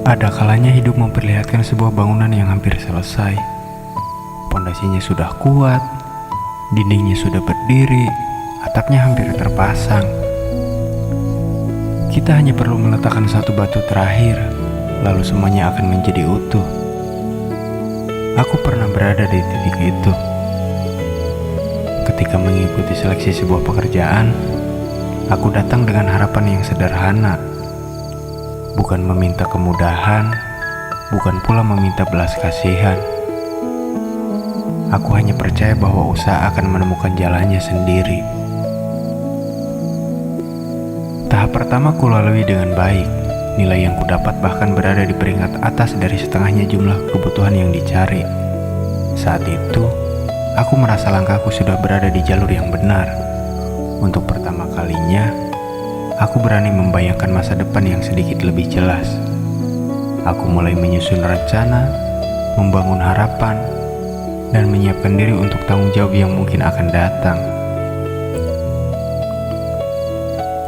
Ada kalanya hidup memperlihatkan sebuah bangunan yang hampir selesai. Pondasinya sudah kuat, dindingnya sudah berdiri, atapnya hampir terpasang. Kita hanya perlu meletakkan satu batu terakhir, lalu semuanya akan menjadi utuh. Aku pernah berada di titik itu. Ketika mengikuti seleksi sebuah pekerjaan, aku datang dengan harapan yang sederhana. Bukan meminta kemudahan, bukan pula meminta belas kasihan. Aku hanya percaya bahwa usaha akan menemukan jalannya sendiri. Tahap pertama kulalui dengan baik. Nilai yang kudapat bahkan berada di peringkat atas dari setengahnya jumlah kebutuhan yang dicari. Saat itu, aku merasa langkahku sudah berada di jalur yang benar. Untuk pertama kalinya, aku berani membayangkan masa depan yang sedikit lebih jelas. Aku mulai menyusun rencana, membangun harapan, dan menyiapkan diri untuk tanggung jawab yang mungkin akan datang.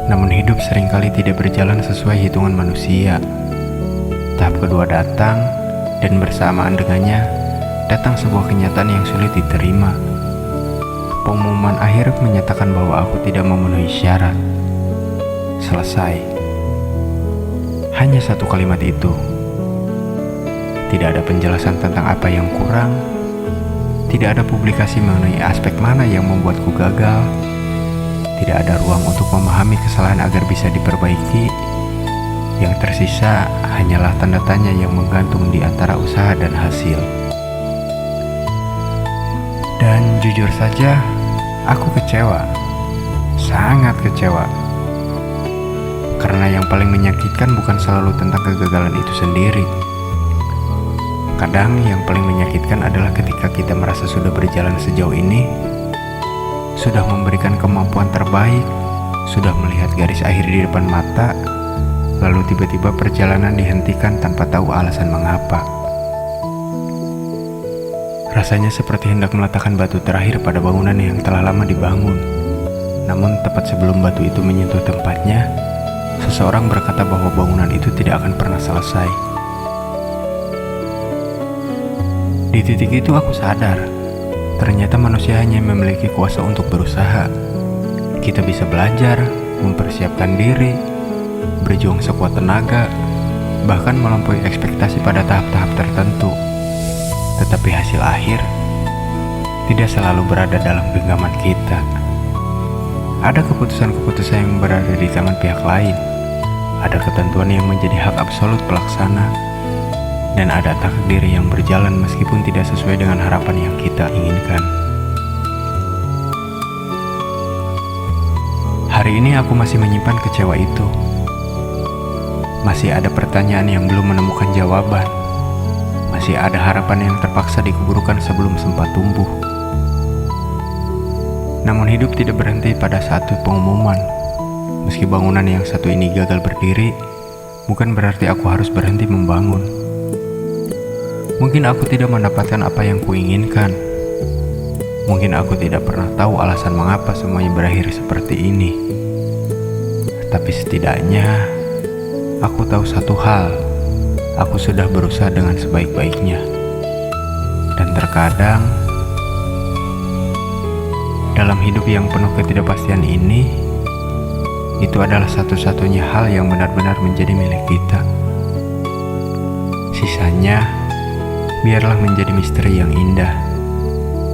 Namun hidup seringkali tidak berjalan sesuai hitungan manusia. Tahap kedua datang, dan bersamaan dengannya datang sebuah kenyataan yang sulit diterima. Pengumuman akhir menyatakan bahwa aku tidak memenuhi syarat. Selesai. Hanya satu kalimat itu. Tidak ada penjelasan tentang apa yang kurang. Tidak ada publikasi mengenai aspek mana yang membuatku gagal. Tidak ada ruang untuk memahami kesalahan agar bisa diperbaiki. Yang tersisa hanyalah tanda tanya yang menggantung di antara usaha dan hasil. Dan jujur saja, aku kecewa. Sangat kecewa. Karena yang paling menyakitkan bukan selalu tentang kegagalan itu sendiri. Kadang yang paling menyakitkan adalah ketika kita merasa sudah berjalan sejauh ini, sudah memberikan kemampuan terbaik, sudah melihat garis akhir di depan mata, lalu tiba-tiba perjalanan dihentikan tanpa tahu alasan mengapa. Rasanya seperti hendak meletakkan batu terakhir pada bangunan yang telah lama dibangun. Namun tepat sebelum batu itu menyentuh tempatnya, seseorang berkata bahwa bangunan itu tidak akan pernah selesai. Di titik itu aku sadar, ternyata manusia hanya memiliki kuasa untuk berusaha. Kita bisa belajar, mempersiapkan diri, berjuang sekuat tenaga, bahkan melampaui ekspektasi pada tahap-tahap tertentu. Tetapi hasil akhir tidak selalu berada dalam genggaman kita. Ada keputusan-keputusan yang berada di tangan pihak lain. Ada ketentuan yang menjadi hak absolut pelaksana, dan ada takdir yang berjalan meskipun tidak sesuai dengan harapan yang kita inginkan. Hari ini aku masih menyimpan kecewa itu. Masih ada pertanyaan yang belum menemukan jawaban. Masih ada harapan yang terpaksa dikuburkan sebelum sempat tumbuh. Namun hidup tidak berhenti pada satu pengumuman. Meski bangunan yang satu ini gagal berdiri, bukan berarti aku harus berhenti membangun. Mungkin aku tidak mendapatkan apa yang kuinginkan. Mungkin aku tidak pernah tahu alasan mengapa semuanya berakhir seperti ini. Tapi setidaknya aku tahu satu hal. Aku sudah berusaha dengan sebaik-baiknya. Dan terkadang dalam hidup yang penuh ketidakpastian ini, itu adalah satu-satunya hal yang benar-benar menjadi milik kita. Sisanya biarlah menjadi misteri yang indah.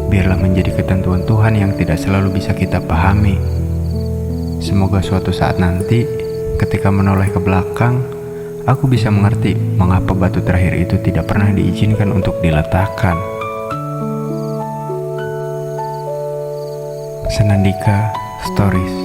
Biarlah menjadi ketentuan Tuhan yang tidak selalu bisa kita pahami. Semoga suatu saat nanti, ketika menoleh ke belakang, aku bisa mengerti mengapa batu terakhir itu tidak pernah diizinkan untuk diletakkan. Senandika Stories.